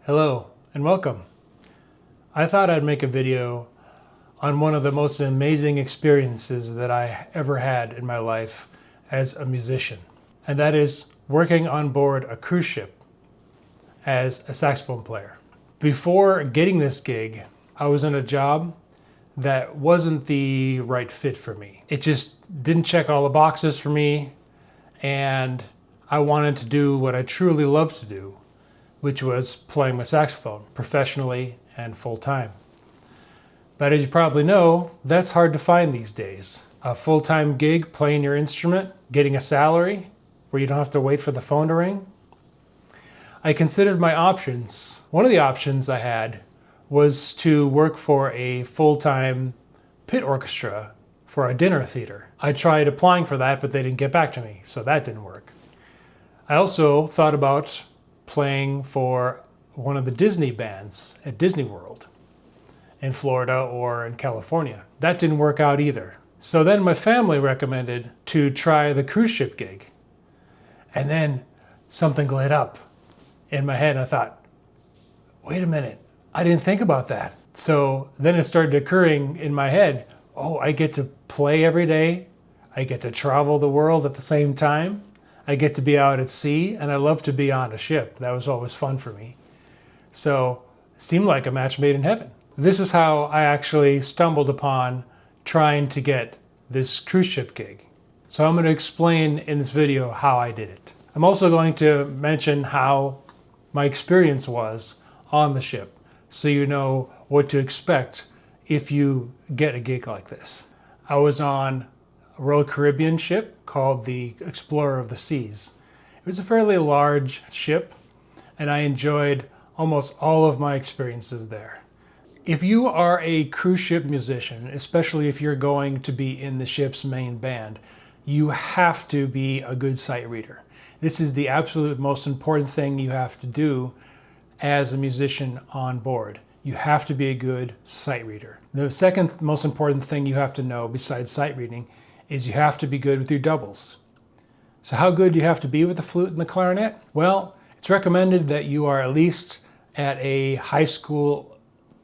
Hello and welcome. I thought I'd make a video on one of the most amazing experiences that I ever had in my life as a musician, and that is working on board a cruise ship as a saxophone player. Before getting this gig, I was in a job that wasn't the right fit for me. It just didn't check all the boxes for me, and I wanted to do what I truly love to do, which was playing my saxophone professionally and full-time. But as you probably know, that's hard to find these days. A full-time gig playing your instrument, getting a salary where you don't have to wait for the phone to ring. I considered my options. One of the options I had was to work for a full-time pit orchestra for a dinner theater. I tried applying for that, but they didn't get back to me, so that didn't work. I also thought about playing for one of the Disney bands at Disney World in Florida or in California. That didn't work out either. So then my family recommended to try the cruise ship gig. And then something lit up in my head and I thought, wait a minute, I didn't think about that. So then it started occurring in my head, oh, I get to play every day. I get to travel the world at the same time. I get to be out at sea, and I love to be on a ship. That was always fun for me. So it seemed like a match made in heaven. This is how I actually stumbled upon trying to get this cruise ship gig. So I'm going to explain in this video how I did it. I'm also going to mention how my experience was on the ship, so you know what to expect if you get a gig like this. I was on a Royal Caribbean ship called the Explorer of the Seas. It was a fairly large ship, and I enjoyed almost all of my experiences there. If you are a cruise ship musician, especially if you're going to be in the ship's main band, you have to be a good sight reader. This is the absolute most important thing you have to do as a musician on board. You have to be a good sight reader. The second most important thing you have to know besides sight reading is you have to be good with your doubles. So how good do you have to be with the flute and the clarinet? Well, it's recommended that you are at least at a high school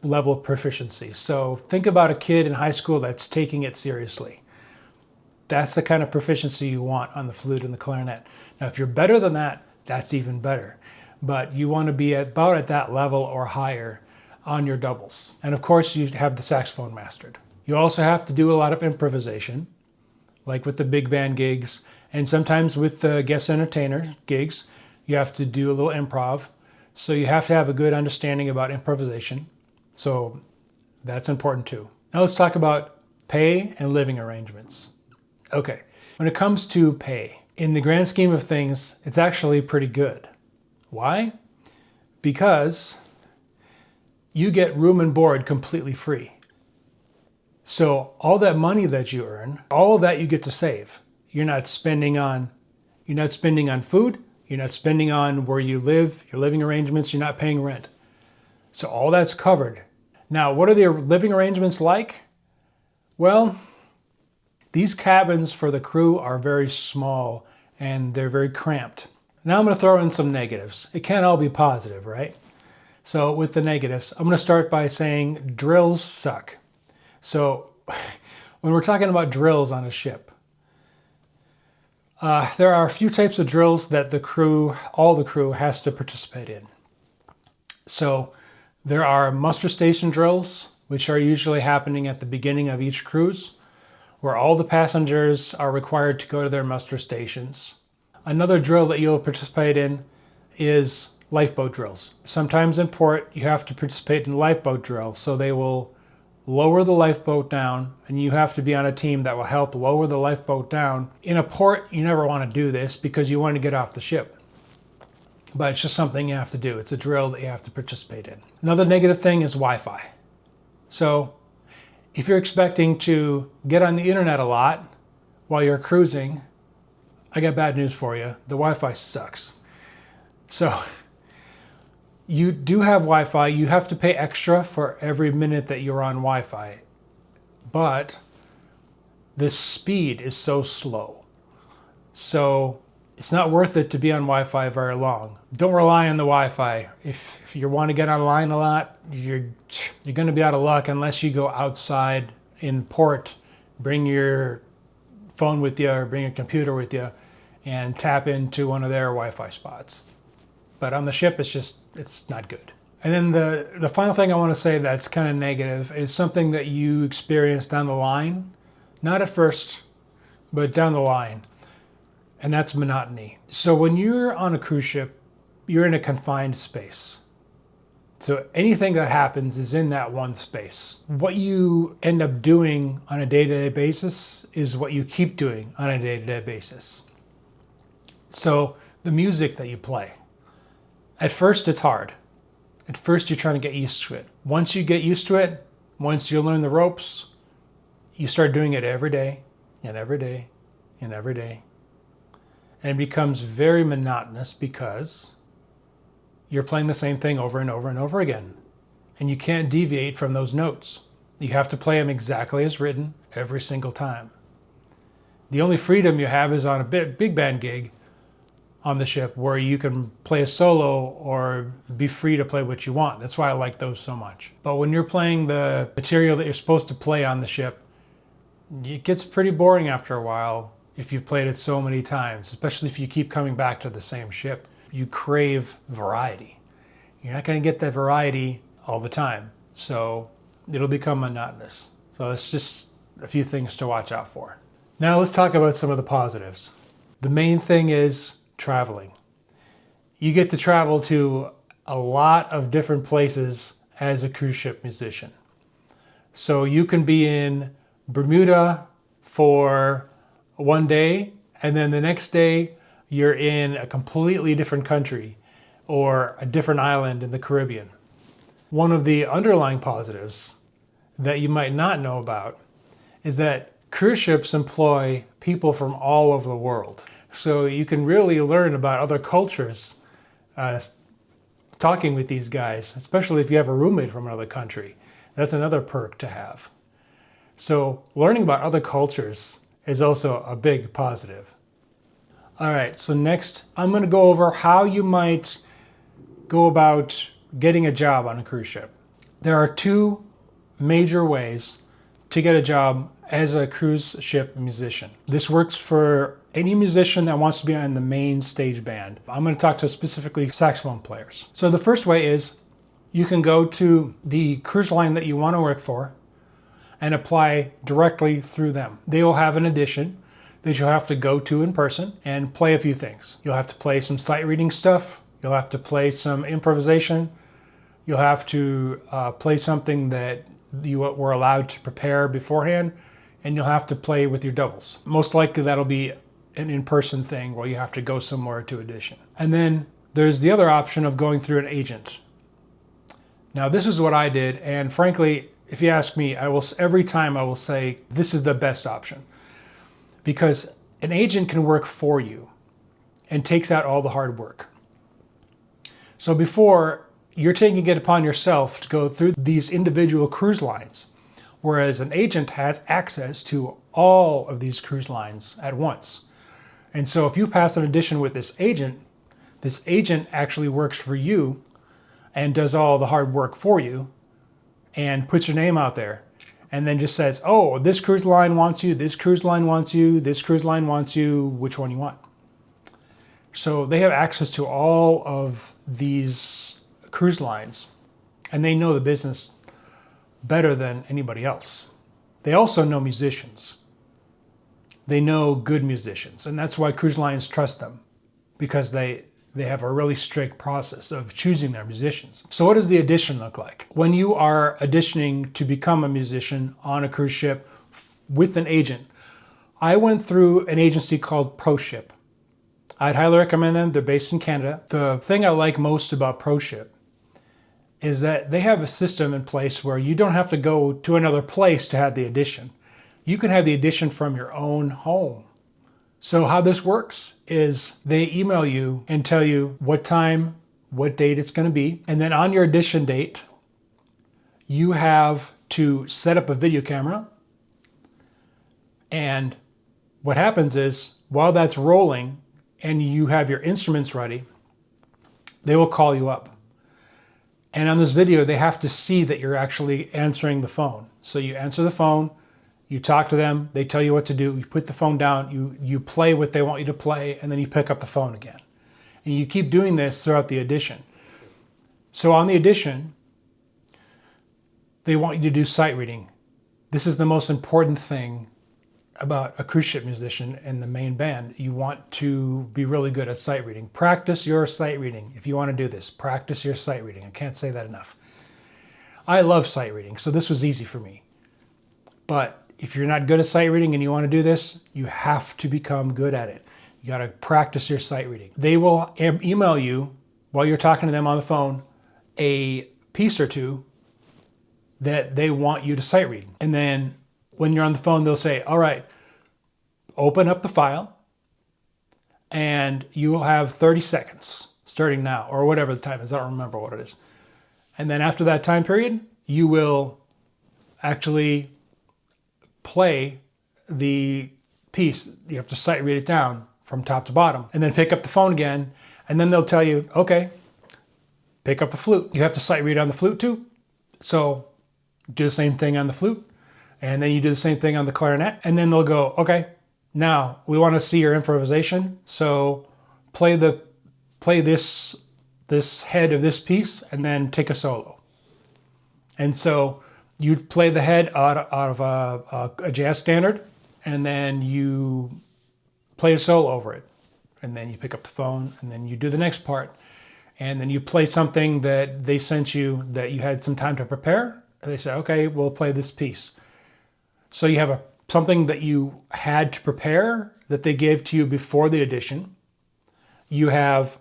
level of proficiency. So think about a kid in high school that's taking it seriously. That's the kind of proficiency you want on the flute and the clarinet. Now, if you're better than that, that's even better. But you want to be about at that level or higher on your doubles. And of course, you have the saxophone mastered. You also have to do a lot of improvisation, like with the big band gigs, and sometimes with the guest entertainer gigs, you have to do a little improv. So you have to have a good understanding about improvisation. So that's important too. Now let's talk about pay and living arrangements. Okay, when it comes to pay, in the grand scheme of things, it's actually pretty good. Why? Because you get room and board completely free. So all that money that you earn, all of that you get to save. You're not spending on food, you're not spending on where you live, your living arrangements, you're not paying rent. So all that's covered. Now, what are the living arrangements like? Well, these cabins for the crew are very small and they're very cramped. Now I'm going to throw in some negatives. It can't all be positive, right? So with the negatives, I'm going to start by saying drills suck. So when we're talking about drills on a ship, there are a few types of drills that all the crew has to participate in. So there are muster station drills, which are usually happening at the beginning of each cruise, where all the passengers are required to go to their muster stations. Another drill that you'll participate in is lifeboat drills. Sometimes in port, you have to participate in lifeboat drill, so they will lower the lifeboat down, and you have to be on a team that will help lower the lifeboat down. In a port, you never want to do this because you want to get off the ship. But it's just something you have to do. It's a drill that you have to participate in. Another negative thing is Wi-Fi. So if you're expecting to get on the internet a lot while you're cruising, I got bad news for you. The Wi-Fi sucks. So you do have Wi-Fi. You have to pay extra for every minute that you're on Wi-Fi. But the speed is so slow. So It's not worth it to be on Wi-Fi very long. Don't rely on the Wi-Fi. If you want to get online a lot, you're going to be out of luck unless you go outside in port, bring your phone with you or bring your computer with you and tap into one of their Wi-Fi spots. But on the ship, it's not good. And then the final thing I want to say that's kind of negative is something that you experience down the line. Not at first, but down the line. And that's monotony. So when you're on a cruise ship, you're in a confined space. So anything that happens is in that one space. What you end up doing on a day-to-day basis is what you keep doing on a day-to-day basis. So the music that you play, at first it's hard. At first you're trying to get used to it. Once you get used to it, once you learn the ropes, you start doing it every day and every day and every day. And it becomes very monotonous because you're playing the same thing over and over and over again. And you can't deviate from those notes. You have to play them exactly as written every single time. The only freedom you have is on a big band gig on the ship where you can play a solo or be free to play what you want. That's why I like those so much. But when you're playing the material that you're supposed to play on the ship, it gets pretty boring after a while. If you've played it so many times, especially if you keep coming back to the same ship. You crave variety. You're not going to get that variety all the time, so it'll become monotonous. So it's just a few things to watch out for. Now let's talk about some of the positives. The main thing is traveling. You get to travel to a lot of different places as a cruise ship musician. So you can be in Bermuda for one day, and then the next day you're in a completely different country or a different island in the Caribbean. One of the underlying positives that you might not know about is that cruise ships employ people from all over the world. So you can really learn about other cultures talking with these guys, especially if you have a roommate from another country. That's another perk to have. So learning about other cultures is also a big positive. All right, so next I'm going to go over how you might go about getting a job on a cruise ship. There are two major ways to get a job as a cruise ship musician. This works for any musician that wants to be on the main stage band. I'm going to talk to specifically saxophone players. So the first way is you can go to the cruise line that you want to work for and apply directly through them. They will have an audition that you'll have to go to in person and play a few things. You'll have to play some sight reading stuff. You'll have to play some improvisation. You'll have to play something that you were allowed to prepare beforehand, and you'll have to play with your doubles. Most likely that'll be an in-person thing where you have to go somewhere to audition. And then there's the other option of going through an agent. Now this is what I did, and frankly, if you ask me, every time I will say this is the best option, because an agent can work for you and takes out all the hard work. So before, you're taking it upon yourself to go through these individual cruise lines, whereas an agent has access to all of these cruise lines at once. And so if you pass an audition with this agent actually works for you and does all the hard work for you and puts your name out there and then just says, oh, this cruise line wants you, this cruise line wants you, this cruise line wants you, which one you want. So they have access to all of these cruise lines and they know the business better than anybody else. They also know musicians. They know good musicians, and that's why cruise lines trust them, because they have a really strict process of choosing their musicians. So what does the audition look like? When you are auditioning to become a musician on a cruise ship with an agent, I went through an agency called ProShip. I'd highly recommend them. They're based in Canada. The thing I like most about ProShip is that they have a system in place where you don't have to go to another place to have the audition. You can have the audition from your own home. So how this works is they email you and tell you what time, what date it's going to be. And then on your audition date, you have to set up a video camera. And what happens is while that's rolling and you have your instruments ready, they will call you up. And on this video, they have to see that you're actually answering the phone. So you answer the phone, you talk to them, they tell you what to do, you put the phone down, you play what they want you to play, and then you pick up the phone again. And you keep doing this throughout the audition. So on the audition, they want you to do sight reading. This is the most important thing about a cruise ship musician and the main band. You want to be really good at sight reading. Practice your sight reading. If you want to do this, practice your sight reading. I can't say that enough. I love sight reading, so this was easy for me. But if you're not good at sight reading and you want to do this, you have to become good at it. You got to practice your sight reading. They will email you while you're talking to them on the phone a piece or two that they want you to sight read. And then when you're on the phone, they'll say, all right, open up the file and you will have 30 seconds starting now, or whatever the time is. I don't remember what it is. And then after that time period, you will actually play the piece. You have to sight read it down from top to bottom and then pick up the phone again. And then they'll tell you, okay, pick up the flute. You have to sight read on the flute too. So do the same thing on the flute. And then you do the same thing on the clarinet. And then they'll go, okay, now we want to see your improvisation. So play this head of this piece and then take a solo. And so you play the head out of a jazz standard, and then you play a solo over it. And then you pick up the phone, and then you do the next part. And then you play something that they sent you that you had some time to prepare. And they say, okay, we'll play this piece. So you have something that you had to prepare that they gave to you before the audition. You have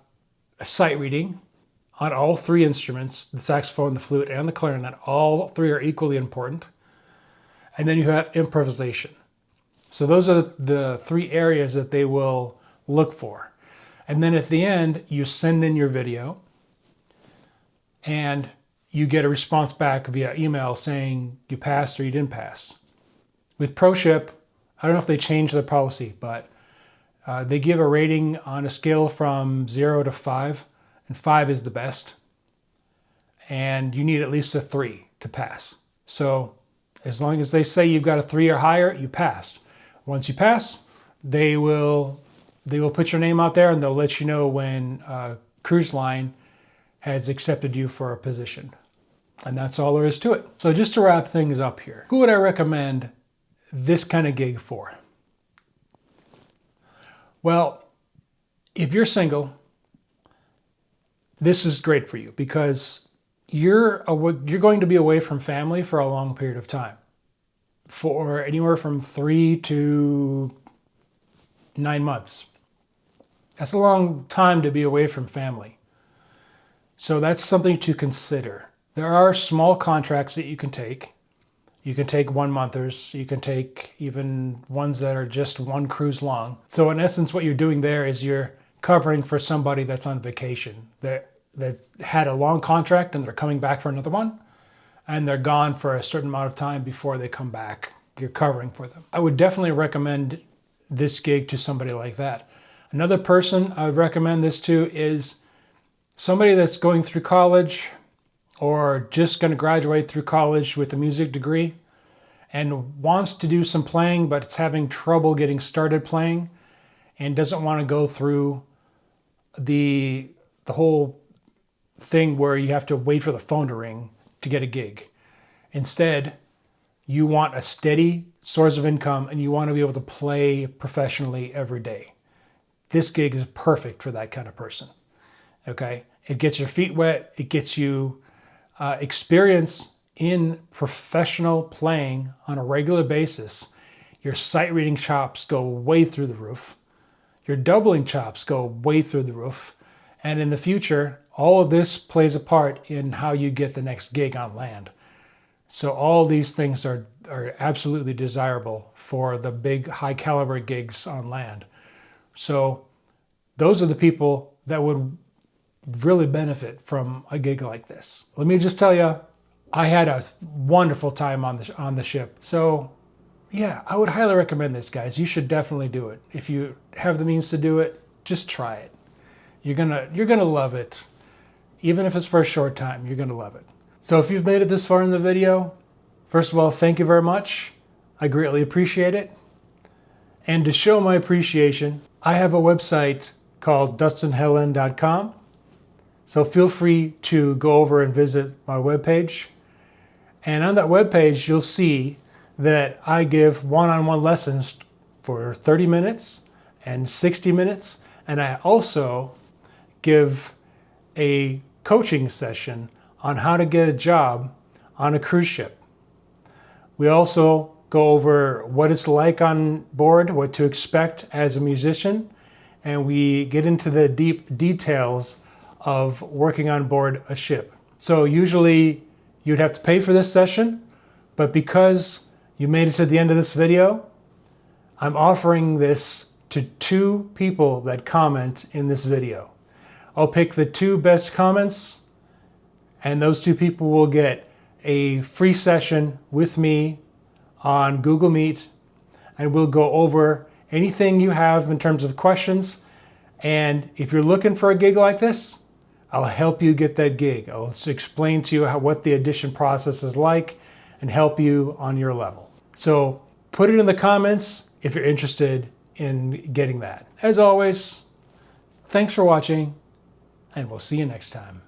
a sight reading on all three instruments, the saxophone, the flute, and the clarinet. All three are equally important. And then you have improvisation. So those are the three areas that they will look for. And then at the end, you send in your video and you get a response back via email saying you passed or you didn't pass. With ProShip, I don't know if they changed their policy, but they give a rating on a scale from 0 to 5, and 5 is the best. And you need at least a 3 to pass. So as long as they say you've got a 3 or higher, you passed. Once you pass, they will put your name out there and they'll let you know when Cruise Line has accepted you for a position. And that's all there is to it. So just to wrap things up here, who would I recommend this kind of gig for? Well, if you're single, this is great for you because you're going to be away from family for a long period of time, for anywhere from 3 to 9 months. That's a long time to be away from family. So that's something to consider. There are small contracts that you can take. You can take 1-monthers. You can take even ones that are just one cruise long. So in essence, what you're doing there is you're covering for somebody that's on vacation, that had a long contract and they're coming back for another one, and they're gone for a certain amount of time before they come back. You're covering for them. I would definitely recommend this gig to somebody like that. Another person I would recommend this to is somebody that's going through college or just going to graduate through college with a music degree and wants to do some playing, but it's having trouble getting started playing and doesn't want to go through the whole thing where you have to wait for the phone to ring to get a gig. Instead, you want a steady source of income and you want to be able to play professionally every day. This gig is perfect for that kind of person. Okay? It gets your feet wet. It gets you experience in professional playing on a regular basis. Your sight reading chops go way through the roof. Your doubling chops go way through the roof. And in the future, all of this plays a part in how you get the next gig on land. So all these things are absolutely desirable for the big high caliber gigs on land. So those are the people that would really benefit from a gig like this. Let me just tell you, I had a wonderful time on the ship. So yeah, I would highly recommend this, guys. You should definitely do it. If you have the means to do it, Just try it. You're gonna love it. Even if it's for a short time, you're gonna love it. So if you've made it this far in the video, first of all, thank you very much. I greatly appreciate it. And to show my appreciation, I have a website called dustinhelen.com. So feel free to go over and visit my webpage. And on that webpage, you'll see that I give one-on-one lessons for 30 minutes and 60 minutes. And I also give a coaching session on how to get a job on a cruise ship. We also go over what it's like on board, what to expect as a musician, and we get into the deep details of working on board a ship. So usually you'd have to pay for this session, but because you made it to the end of this video, I'm offering this to 2 people that comment in this video. I'll pick the 2 best comments, and those 2 people will get a free session with me on Google Meet, and we'll go over anything you have in terms of questions. And if you're looking for a gig like this, I'll help you get that gig. I'll explain to you what the audition process is like and help you on your level. So put it in the comments if you're interested in getting that. As always, thanks for watching, and we'll see you next time.